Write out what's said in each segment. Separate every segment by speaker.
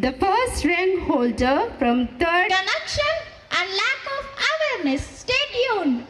Speaker 1: The first rank holder from third.
Speaker 2: Connection and lack of awareness. Stay tuned.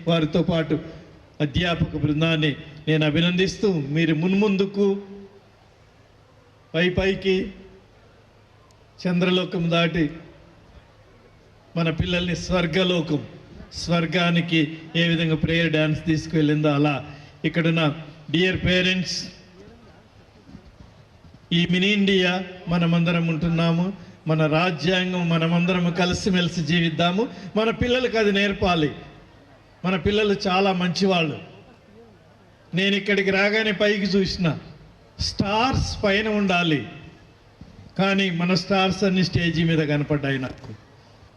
Speaker 3: వారితో పాటు అధ్యాపక బృందాన్ని నేను అభినందిస్తూ మీరు మున్ముందుకు పైకి చంద్రలోకం దాటి మన పిల్లల్ని స్వర్గానికి ఏ విధంగా ప్రేయర్ డ్యాన్స్ తీసుకువెళ్ళిందో అలా ఇక్కడున్న డియర్ పేరెంట్స్, ఈ మినీ ఇండియా మనమందరం ఉంటున్నాము, మన రాజ్యాంగం మనమందరం కలిసిమెలిసి జీవిద్దాము. మన పిల్లలకు అది నేర్పాలి. మన పిల్లలు చాలా మంచివాళ్ళు. నేను ఇక్కడికి రాగానే పైకి చూసిన స్టార్స్ పైన ఉండాలి, కానీ మన స్టార్స్ అన్ని స్టేజీ మీద కనపడ్డాయి నాకు.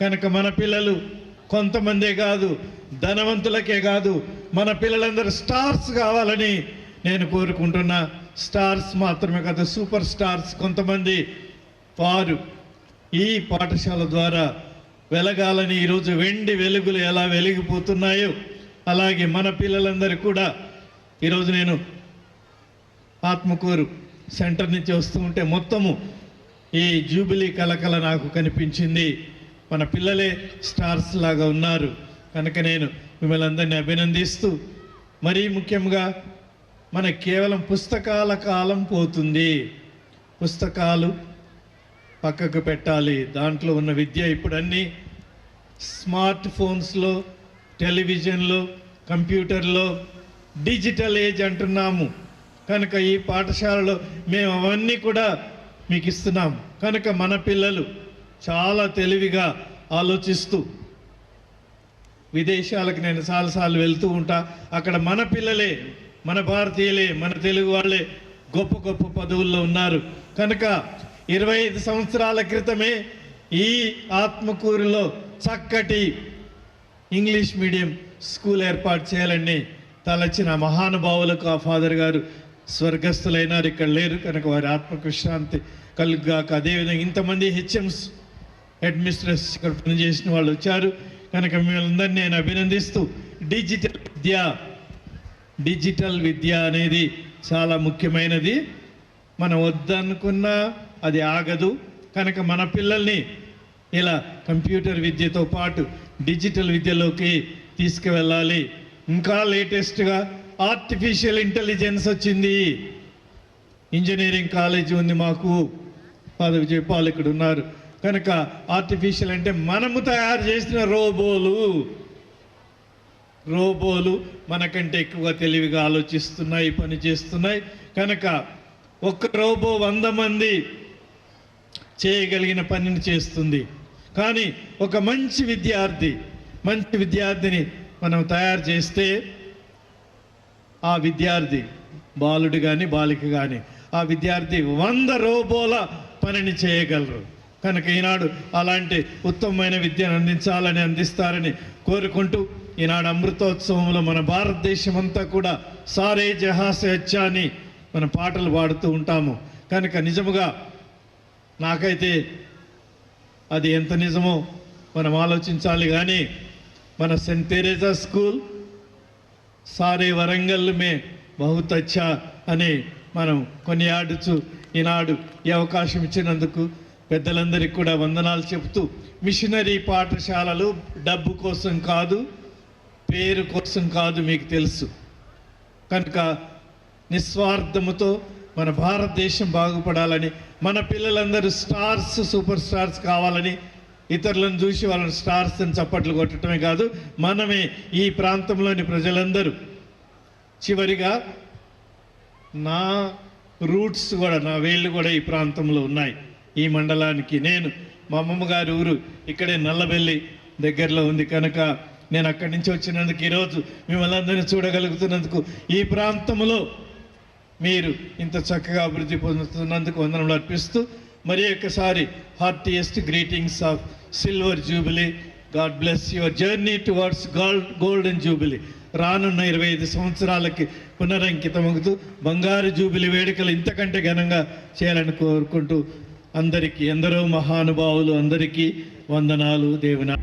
Speaker 3: కనుక మన పిల్లలు కొంతమందే కాదు, ధనవంతులకే కాదు, మన పిల్లలందరూ స్టార్స్ కావాలని నేను కోరుకుంటున్నా. స్టార్స్ మాత్రమే కాదు, సూపర్ స్టార్స్ కొంతమంది వారు ఈ పాఠశాల ద్వారా వెలగాలని ఈరోజు వెండి వెలుగులు ఎలా వెలిగిపోతున్నాయో అలాగే మన పిల్లలందరూ కూడా ఈరోజు నేను ఆత్మకూరు సెంటర్ నుంచి వస్తూ ఉంటే మొత్తము ఈ జూబిలీ కలకల నాకు కనిపించింది. మన పిల్లలే స్టార్స్ లాగా ఉన్నారు. కనుక నేను మిమ్మల్ని అందరినీ అభినందిస్తూ, మరీ ముఖ్యంగా మన కేవలం పుస్తకాల కాలం పోతుంది. పుస్తకాలు పక్కకు పెట్టాలి. దాంట్లో ఉన్న విద్య ఇప్పుడు అన్నీ స్మార్ట్ ఫోన్స్లో, టెలివిజన్లో, కంప్యూటర్లో, డిజిటల్ ఏజ్ అంటున్నాము. కనుక ఈ పాఠశాలలో మేము అవన్నీ కూడా మీకు ఇస్తున్నాం. కనుక మన పిల్లలు చాలా తెలివిగా ఆలోచిస్తూ, విదేశాలకు నేను చాలాసార్లు వెళ్తూ ఉంటా, అక్కడ మన పిల్లలే, మన భారతీయులే, మన తెలుగు వాళ్ళే గొప్ప గొప్ప పదవుల్లో ఉన్నారు. కనుక 25 సంవత్సరాల క్రితమే ఈ ఆత్మకూరులో చక్కటి ఇంగ్లీష్ మీడియం స్కూల్ ఏర్పాటు చేయాలని తలచిన మహానుభావులకు ఆ ఫాదర్ గారు స్వర్గస్థులైనారు, ఇక్కడ లేరు. కనుక వారి ఆత్మకు విశ్రాంతి కలుగుగాక. అదేవిధంగా ఇంతమంది హెచ్ఎంస్, అడ్మినిస్ట్రేటర్స్ ఇక్కడ పనిచేసిన వాళ్ళు వచ్చారు. కనుక మిమ్మల్ని నేను అభినందిస్తూ, డిజిటల్ విద్య అనేది చాలా ముఖ్యమైనది. మనం వద్దనుకున్నా అది ఆగదు. కనుక మన పిల్లల్ని ఇలా కంప్యూటర్ విద్యతో పాటు డిజిటల్ విద్యలోకి తీసుకువెళ్ళాలి. ఇంకా లేటెస్ట్గా ఆర్టిఫిషియల్ ఇంటెలిజెన్స్ వచ్చింది. ఇంజనీరింగ్ కాలేజీ ఉంది మాకు, ఫాదర్ విజయపాల్ ఇక్కడ ఉన్నారు. కనుక ఆర్టిఫిషియల్ అంటే మనము తయారు చేసిన రోబోలు మనకంటే ఎక్కువగా తెలివిగా ఆలోచిస్తున్నాయి, పని చేస్తున్నాయి. కనుక ఒక్క రోబో 100 మంది చేయగలిగిన పనిని చేస్తుంది. కానీ ఒక మంచి విద్యార్థిని మనం తయారు చేస్తే ఆ విద్యార్థి, బాలుడు కానీ బాలిక కానీ, ఆ విద్యార్థి 100 రోబోల పనిని చేయగలరు. కనుక ఈనాడు అలాంటి ఉత్తమమైన విద్యను అందిస్తారని కోరుకుంటూ, ఈనాడు అమృతోత్సవంలో మన భారతదేశం అంతా కూడా సారే జహాసే అచ్చా అని మన పాటలు పాడుతూ ఉంటాము. కనుక నిజముగా నాకైతే అది ఎంత నిజమో మనం ఆలోచించాలి. కానీ మన సెయింట్ తెరేసా స్కూల్ సారే వరంగల్ మే బహుత్ అచ్చా అని మనం కొనియాడుచు ఈనాడు ఈ అవకాశం ఇచ్చినందుకు పెద్దలందరికీ కూడా వందనాలు చెబుతూ, మిషనరీ పాఠశాలలు డబ్బు కోసం కాదు, పేరు కోసం కాదు, మీకు తెలుసు. కనుక నిస్వార్థముతో మన భారతదేశం బాగుపడాలని, మన పిల్లలందరూ స్టార్స్, సూపర్ స్టార్స్ కావాలని, ఇతరులను చూసి వాళ్ళని స్టార్స్ అని చప్పట్లు కొట్టడమే కాదు, మనమే ఈ ప్రాంతంలోని ప్రజలందరూ. చివరిగా నా రూట్స్ కూడా, నా వేళ్ళు కూడా ఈ ప్రాంతంలో ఉన్నాయి, ఈ మండలానికి. మా అమ్మమ్మ గారి ఊరు ఇక్కడే నల్లబెల్లి దగ్గరలో ఉంది. కనుక నేను అక్కడి నుంచి వచ్చినందుకు, ఈరోజు మిమ్మల్ని అందరినీ చూడగలుగుతున్నందుకు, ఈ ప్రాంతంలో మీరు ఇంత చక్కగా అభివృద్ధి పొందుతున్నందుకు వందనములు అర్పిస్తూ, మరి ఒక్కసారి heartiest greetings of silver jubilee. God bless your journey towards golden jubilee. రానున్న 25 సంవత్సరాలకి పునరంకితమవుతూ బంగారు జూబిలీ వేడుకలు ఇంతకంటే ఘనంగా చేయాలని కోరుకుంటూ అందరికీ ఎందరో మహానుభావులు అందరికీ వందనాలు దేవుని.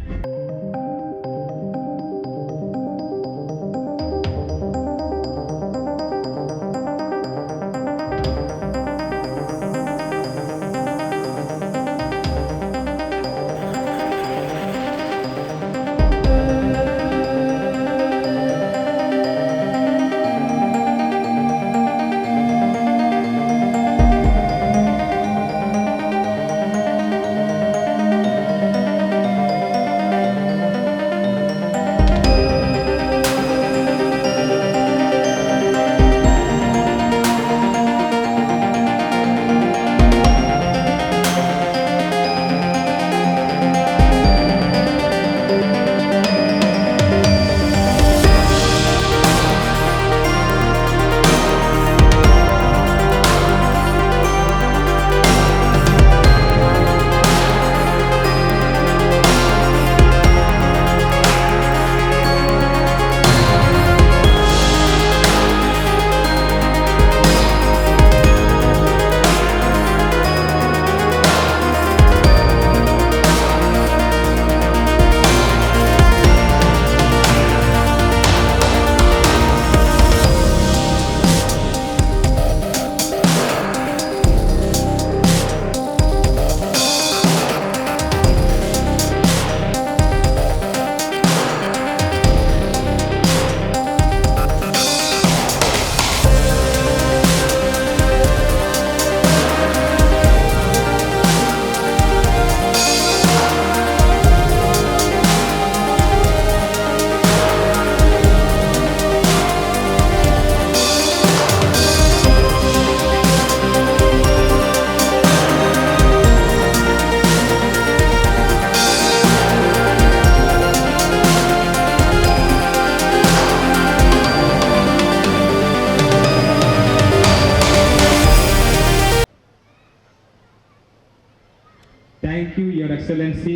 Speaker 4: Thank you, Your Excellency,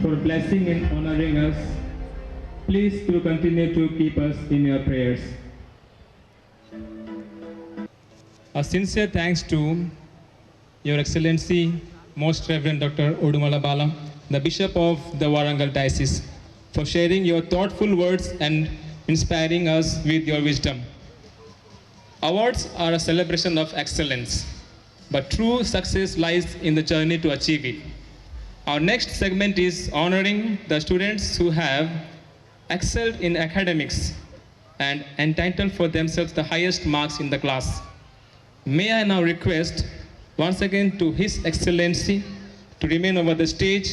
Speaker 4: for blessing and honoring us. Please do continue to keep us in your prayers. A sincere thanks to Your Excellency, Most Reverend Dr. Udumala Bala, the Bishop of the Warangal Diocese, for sharing your thoughtful words and inspiring us with your wisdom. Awards are a celebration of excellence, but true success lies in the journey to achieve it. Our next segment is honoring the students who have excelled in academics and entitled for themselves the highest marks in the class. May I now request once again to His Excellency to remain over the stage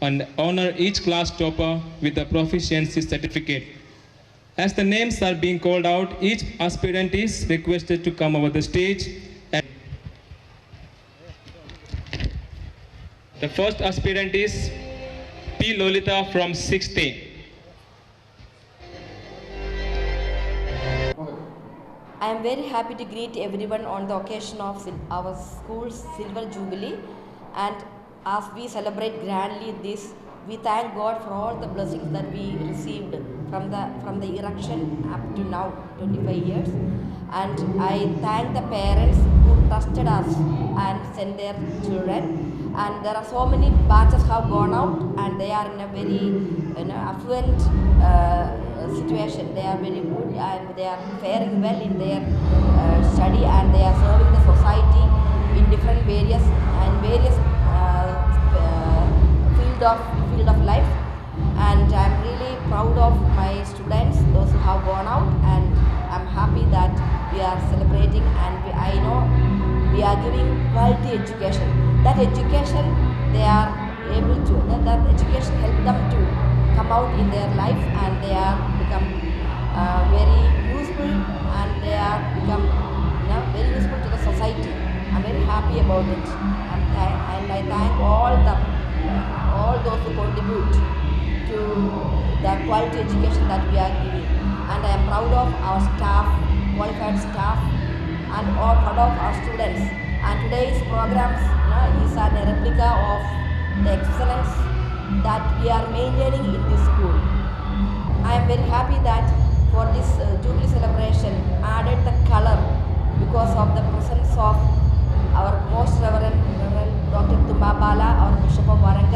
Speaker 4: and honor each class topper with a proficiency certificate. As the names are being called out, each aspirant is requested to come over the stage. And the first aspirant is P. Lolita from 6th A.
Speaker 5: I am very happy to greet everyone on the occasion of our school's Silver Jubilee, and as we celebrate grandly this, we thank God for all the blessings that we received from the erection up to now, 25 years. And I thank the parents who trusted us and sent their children. And there are so many batches have gone out, and they are in a very affluent situation. They are very good and they are faring well in their study, and they are serving the society in different various field of life. And I am really proud of my students, those who have gone out, and I am happy that we are celebrating, and I know we are giving quality education. That education they are able to, that education help them to come out in their life, and they are become very useful, and they are become very useful to the society. I'm very happy about it, and I thank all those who contribute to the quality education that we are giving. And I am proud of our staff, qualified staff, and all proud of our students. And today's programs is a replica of the excellence that we are maintaining in this school. I am very happy that for this Jubilee celebration added the color because of the presence of our most Reverend Dr. Tumba Bala, our Bishop of Warangal.